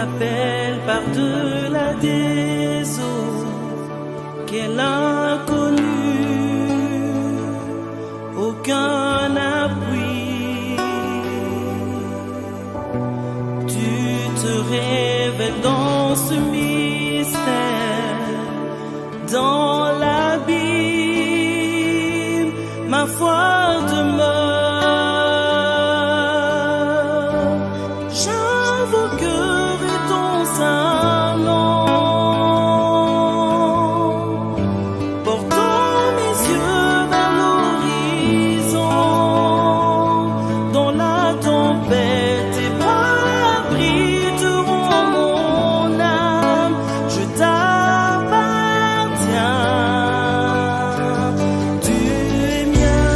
m'appelle par-delà des eaux, quel inconnu, aucun appui. Tu te révèles dans ce mystère, dans l'abîme, ma foi demeure. J'invoquerai ton saint nom, portant mes yeux vers l'horizon. Dans la tempête, tes bras abriteront mon âme. Je t'appartiens, tu es mien.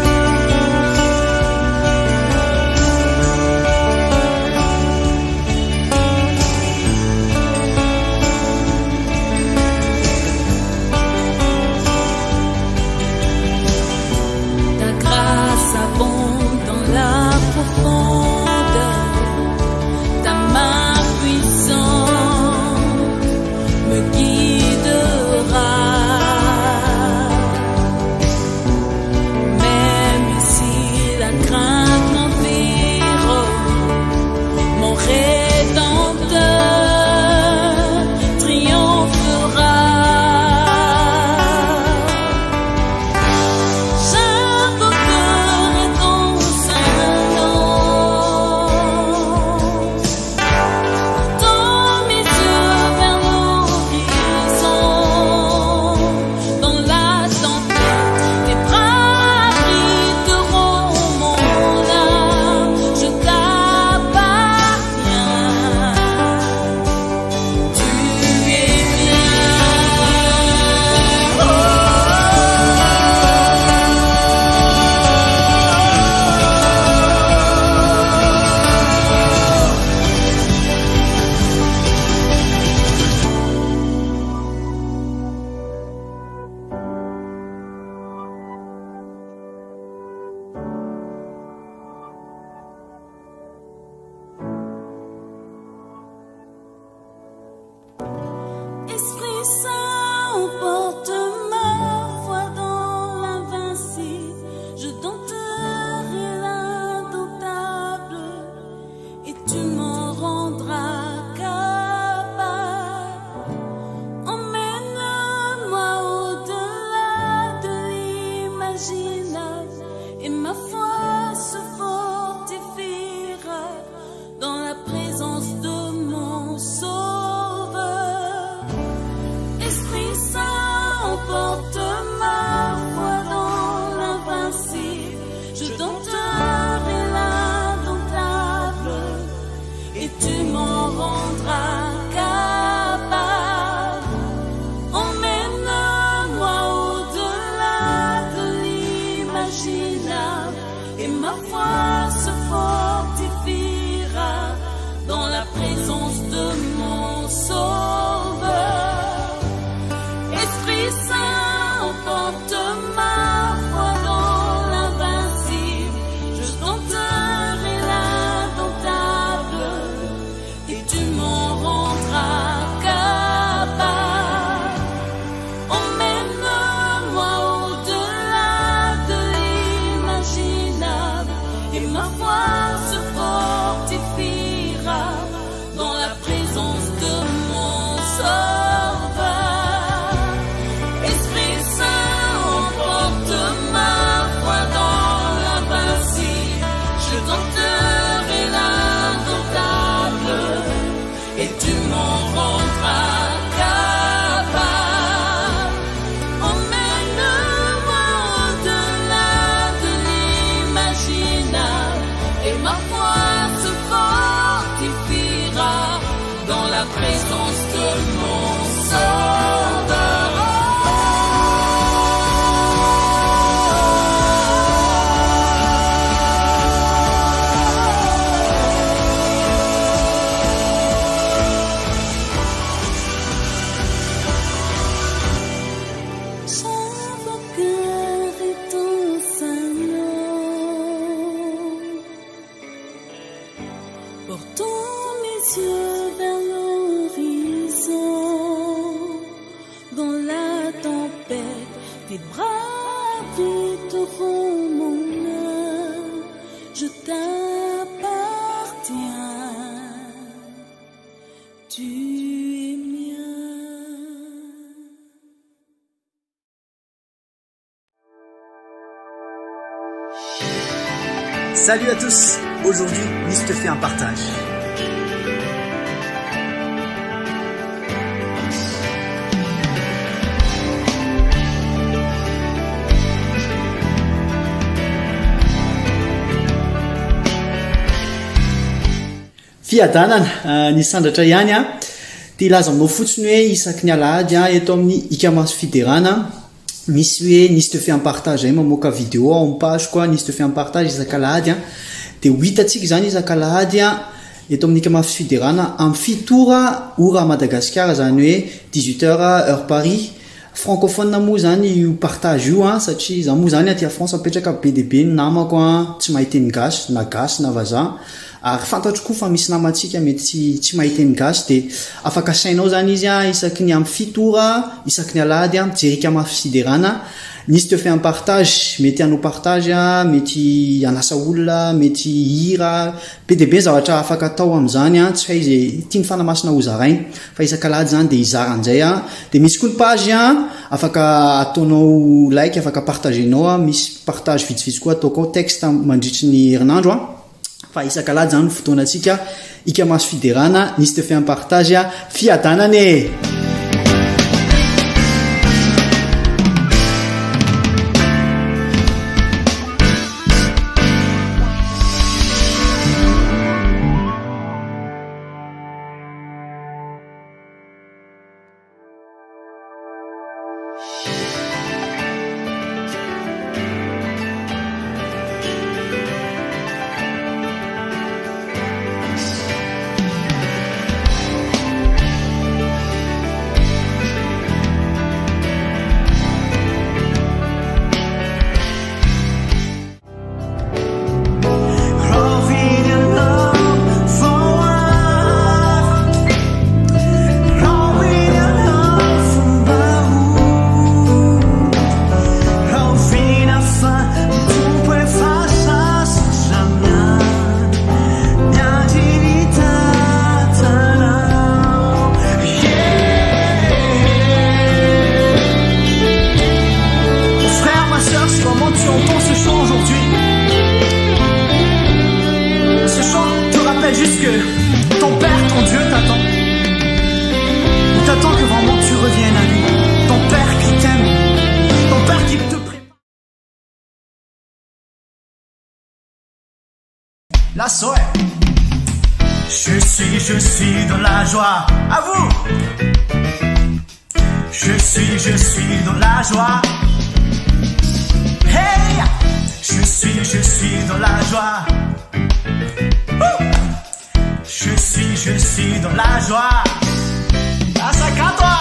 vie te rend mon âme, je t'appartiens, tu es mien. Salut à tous, aujourd'hui Nice te fait un partage. Fiadanana ny sandratra ihany a dia ilaza aminao fotsiny hoe isaky ny alahady a eto amin'ny Ikamasy Fiderana misy hoe Nice te fait un partage ay mamoaka vidéo en page koa Nice te fait un partage isaky alahady a dia ho hitantsika zany isaky alahady a eto amin'ny Ikamasy Fiderana amin'ny fitora ora Madagasikara zany hoe 18h heure Paris francophone moa zany io partage io a satria za moa zany aty a France apetraka be dia be ny namako a tsy mahay teny gasy na vazaha ary fantatro koa fa misy namantsika mety tsy mahay teny gasy dia afaka sainao zany izy a isaky ny amin'ny fitora isaky ny alahady a mijery Ikamasy Fiderana Nice te fait un partage mety hanao partage a mety hanasa olona mety hira be dia be zavatra afaka atao amin'izany a tsy hay izay tiany fanamasina ho zarainy fa isaky alahady zany dia hizaran'izay a dia misy koa ny page a afaka ataonao like afaka partagenao a misy partage vitsivitsy koa ataoko texte mandritry ny herinandro a fa isaky alahady zany fotoanantsika Ikamasy Fiderana Nice te fait un partage a fiadanane. Juste que ton Père, ton Dieu t'attend. Il t'attend que vraiment tu reviennes à lui. Ton Père qui t'aime. Ton Père qui te prépare. La soirée. Je suis dans la joie. À vous. Je suis dans la joie. Hey. Je suis dans la joie. Je suis dans la joie. Ah, ça qu'à toi.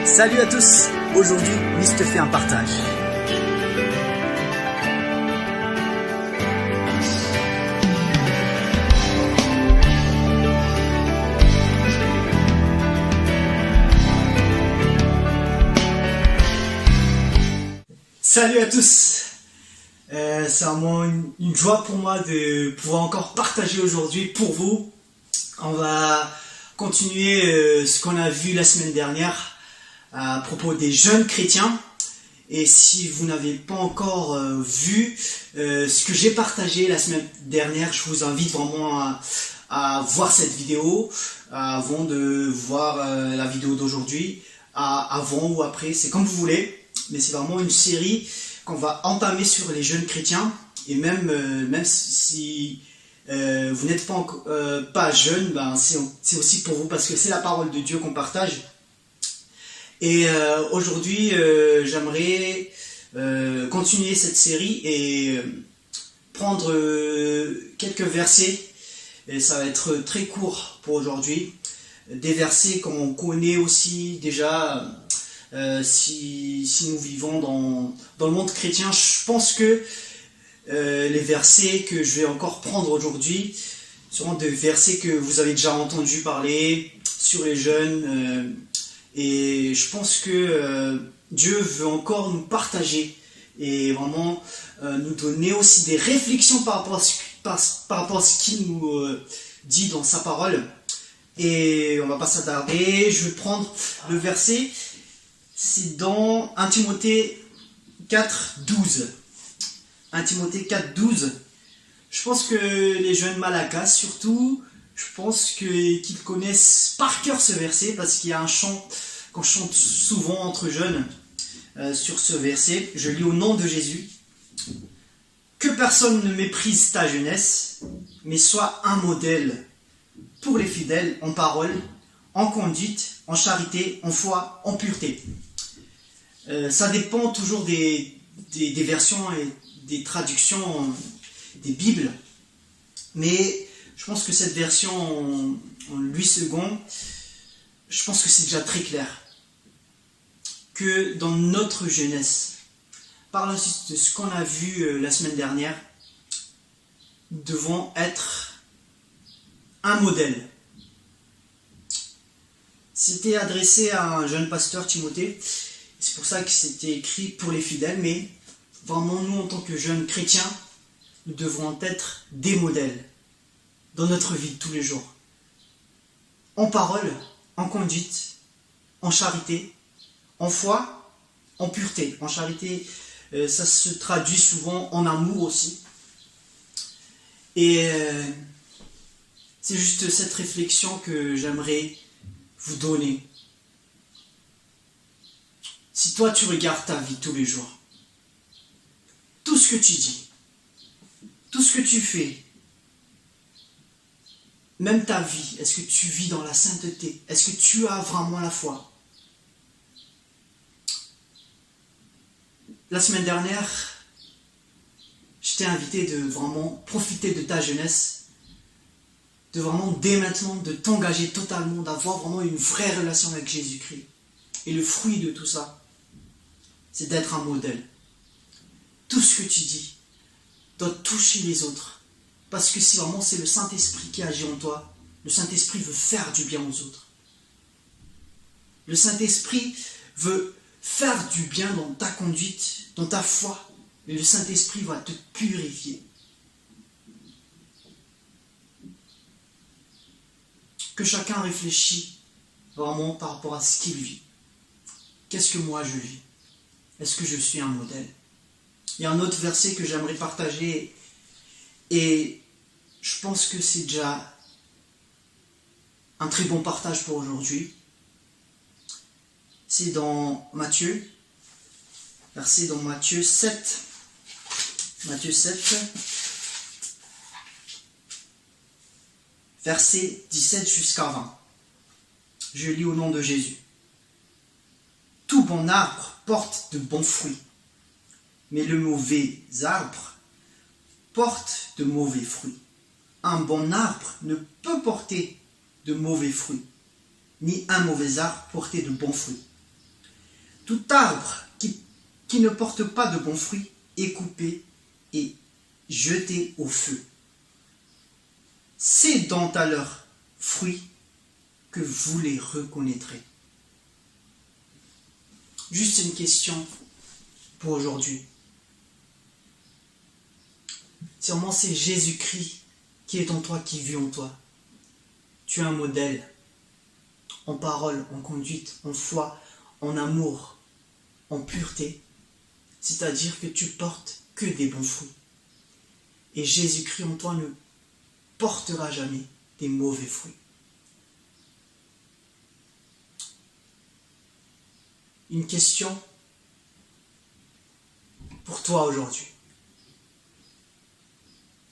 Salut à tous, aujourd'hui Nice te fait un partage. Salut à tous. C'est vraiment une joie pour moi de pouvoir encore partager aujourd'hui pour vous. On va continuer ce qu'on a vu la semaine dernière à propos des jeunes chrétiens. Et si vous n'avez pas encore vu ce que j'ai partagé la semaine dernière, je vous invite vraiment à voir cette vidéo avant de voir la vidéo d'aujourd'hui, avant ou après, c'est comme vous voulez. Mais c'est vraiment une série qu'on va entamer sur les jeunes chrétiens. Et même si vous n'êtes pas jeune, ben c'est aussi pour vous parce que c'est la parole de Dieu qu'on partage. Et aujourd'hui, j'aimerais continuer cette série et prendre quelques versets. Et ça va être très court pour aujourd'hui. Des versets qu'on connaît aussi déjà. Si nous vivons dans le monde chrétien, je pense que les versets que je vais encore prendre aujourd'hui seront des versets que vous avez déjà entendu parler sur les jeunes. Et je pense que Dieu veut encore nous partager et vraiment nous donner aussi des réflexions par rapport à ce qu'il nous dit dans sa parole. Et on va pas s'attarder, je vais prendre le verset, c'est dans 1 Timothée 4, 12. 1 Timothée 4, 12. Je pense que les jeunes Malakas, surtout, je pense qu'ils connaissent par cœur ce verset parce qu'il y a un chant qu'on chante souvent entre jeunes sur ce verset. Je lis au nom de Jésus. Que personne ne méprise ta jeunesse, mais sois un modèle pour les fidèles en parole, en conduite, en charité, en foi, en pureté. Ça dépend toujours des versions et des traductions des Bibles, mais je pense que cette version en 8 secondes, je pense que c'est déjà très clair que dans notre jeunesse, par la suite de ce qu'on a vu la semaine dernière, nous devons être un modèle. C'était adressé à un jeune pasteur, Timothée. C'est pour ça que c'était écrit pour les fidèles, mais vraiment nous, en tant que jeunes chrétiens, nous devrons être des modèles dans notre vie de tous les jours. En parole, en conduite, en charité, en foi, en pureté. En charité, ça se traduit souvent en amour aussi. Et c'est juste cette réflexion que j'aimerais vous donner. Si toi tu regardes ta vie tous les jours, tout ce que tu dis, tout ce que tu fais, même ta vie, est-ce que tu vis dans la sainteté? Est-ce que tu as vraiment la foi? La semaine dernière, je t'ai invité de vraiment profiter de ta jeunesse, de vraiment dès maintenant de t'engager totalement, d'avoir vraiment une vraie relation avec Jésus-Christ. Et le fruit de tout ça, c'est d'être un modèle. Tout ce que tu dis doit toucher les autres. Parce que si vraiment c'est le Saint-Esprit qui agit en toi, le Saint-Esprit veut faire du bien aux autres. Le Saint-Esprit veut faire du bien dans ta conduite, dans ta foi. Et le Saint-Esprit va te purifier. Que chacun réfléchisse vraiment par rapport à ce qu'il vit. Qu'est-ce que moi je vis? Est-ce que je suis un modèle? Il y a un autre verset que j'aimerais partager et je pense que c'est déjà un très bon partage pour aujourd'hui. C'est dans Matthieu, verset dans Matthieu 7. Matthieu 7, verset 17 jusqu'à 20. Je lis au nom de Jésus. Tout bon arbre porte de bons fruits, mais le mauvais arbre porte de mauvais fruits. Un bon arbre ne peut porter de mauvais fruits, ni un mauvais arbre porter de bons fruits. Tout arbre qui ne porte pas de bons fruits est coupé et jeté au feu. C'est dans à leurs fruits que vous les reconnaîtrez. Juste une question pour aujourd'hui. Sûrement c'est Jésus-Christ qui est en toi, qui vit en toi. Tu es un modèle en parole, en conduite, en foi, en amour, en pureté. C'est-à-dire que tu portes que des bons fruits. Et Jésus-Christ en toi ne portera jamais des mauvais fruits. Une question pour toi aujourd'hui.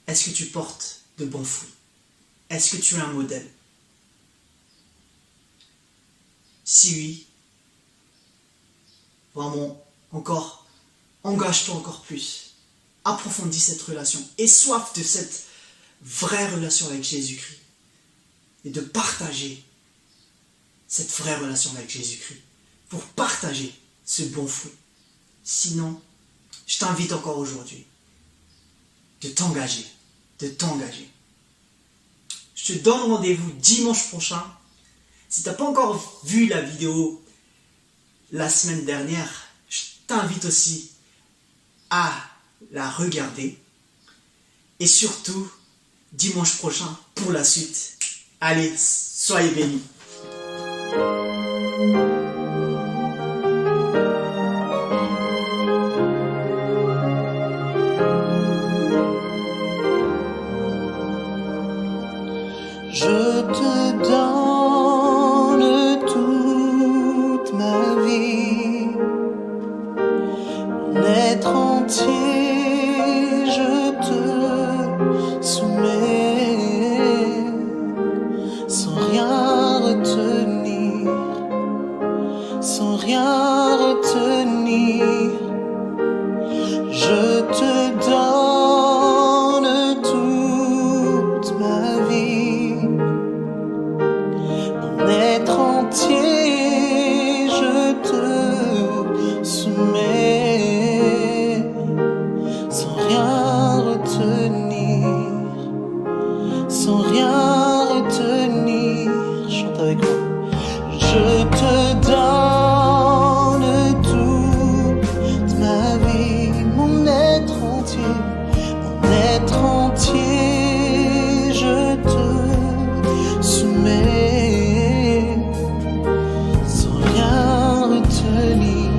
Est-ce que tu portes de bons fruits? Est-ce que tu es un modèle? Si oui, vraiment, encore, engage-toi encore plus. Approfondis cette relation. Aie soif de cette vraie relation avec Jésus-Christ. Et de partager cette vraie relation avec Jésus-Christ. Pour partager ce bon fruit. Sinon, je t'invite encore aujourd'hui de t'engager. Je te donne rendez-vous dimanche prochain. Si tu n'as pas encore vu la vidéo la semaine dernière, je t'invite aussi à la regarder. Et surtout, dimanche prochain pour la suite. Allez, soyez bénis. Je te donne toute ma vie, mon être entier, je te soumets, sans rien retenir, sans rien retenir. Je te donne toute ma vie, mon être entier, je te soumets, sans rien retenir, sans rien retenir. Chante avec moi. Je te donne toute ma vie, mon être entier, je te soumets, sans rien retenir,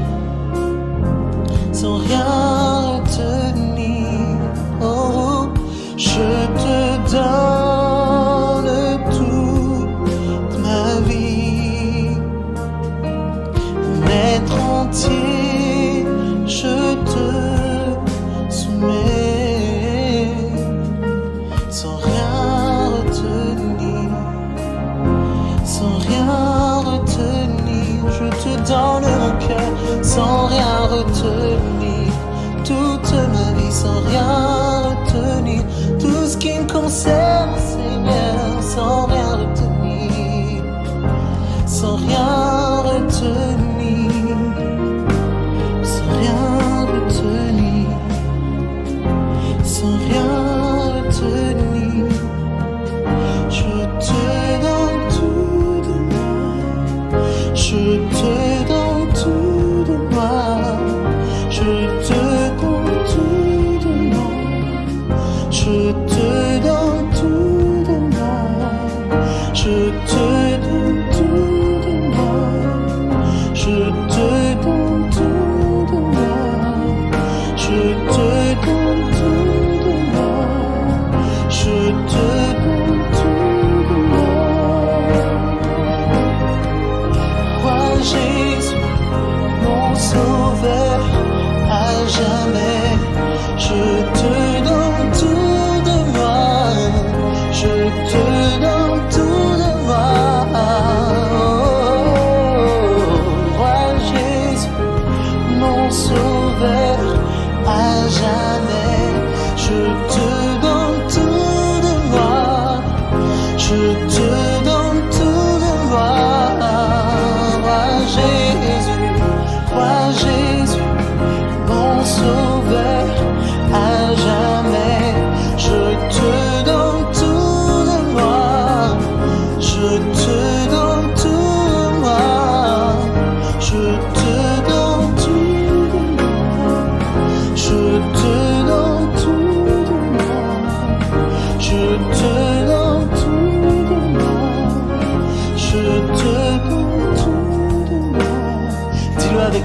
sans rien retenir. Oh, je te donne toute ma vie, mon être entier, je te soumets, sans rien retenir, sans rien retenir. Je te donne mon cœur, sans rien retenir, toute ma vie, sans rien retenir, tout ce qui me concerne, Seigneur, sans rien retenir, sans rien retenir, sans rien retenir, sans rien retenir. Je te donne tout de moi, je te donne tout de moi, je te donne tout de moi, je te donne tout de moi, je te donne tout de moi, je te donne tout de moi, je te donne tout de moi, je te donne tout de moi. Roi Jésus, mon sauveur, à jamais, je te donne tout de moi, je te donne tout de moi. Oh, Roi Jésus, mon sauveur, à jamais, je te donne tout de moi, je te donne tout de moi. Roi Jésus, mon sauveur, à jamais, je te donne tout de moi, je te donne tout de moi, je te donne tout de moi.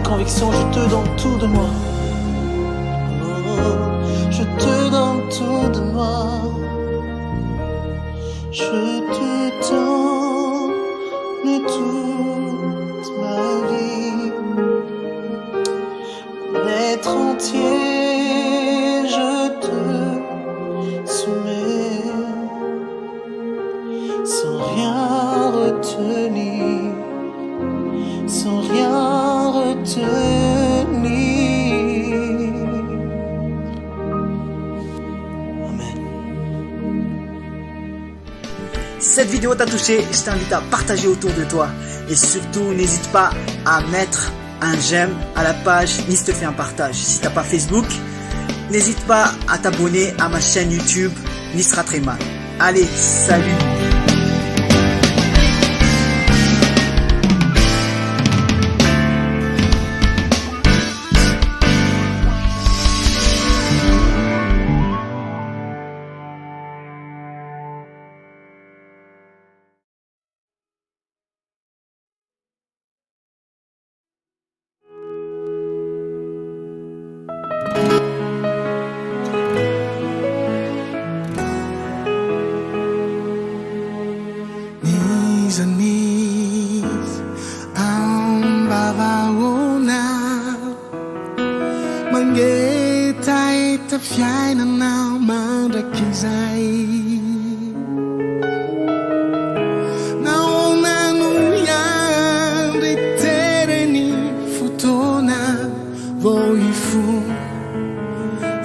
conviction, je te donne tout de moi. Oh, je te donne tout de moi. Je te donne toute ma vie. L'être entier, je te soumets. Sans rien retenir. Sans rien retenir. Amen. Si cette vidéo t'a touché, je t'invite à partager autour de toi. Et surtout, n'hésite pas à mettre un j'aime à la page Nice te fait un partage. Si t'as pas Facebook, n'hésite pas à t'abonner à ma chaîne YouTube Nice sera très mal. Allez, salut! Knees ang babauna Mangetay tafyay na naman rakizay Nauna nuyan ritere ni futona Voifu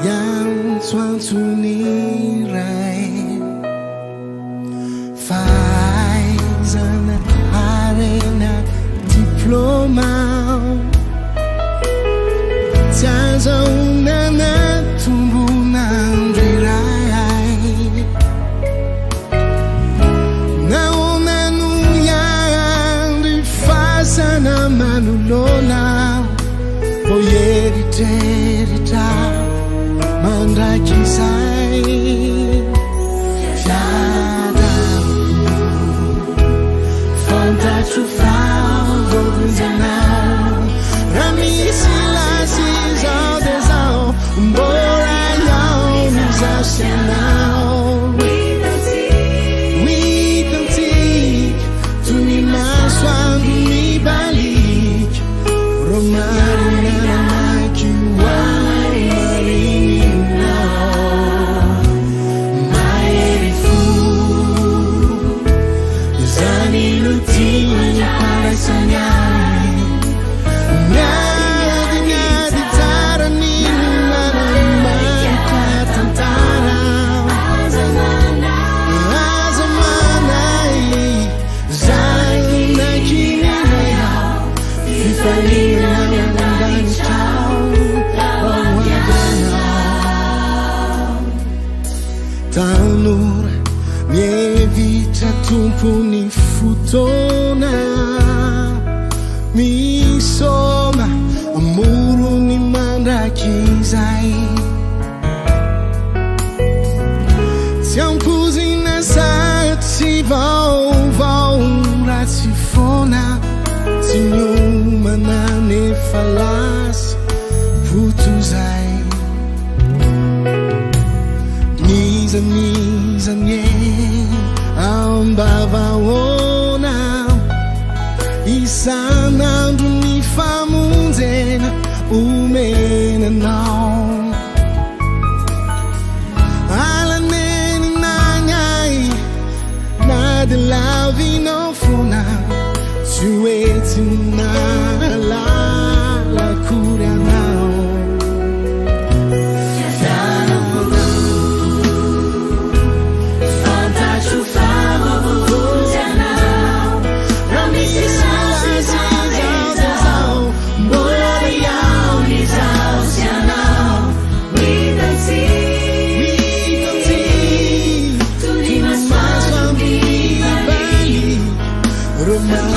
yang tuan tunirai Faizan arena diploma Tazona na tumbunan rirai Nauna nuyan rifasa na manulona Voyeriterita mandrakisai To found golden now Rami Silasi all this all Bora now is now We can see To me maswa mi balik Romari na like you Marini now My fool Zani luti Tanur mie vita tumpuni futona Mi soma amuru ni mandrakizai Siam kuzina sa si vau ratifona Si numa na ne falas putuzai Nisa nye ambava ona Isana nduni famunzena umena now Ala neni nanyai Na de la vino funa Sueti na la cura now Romance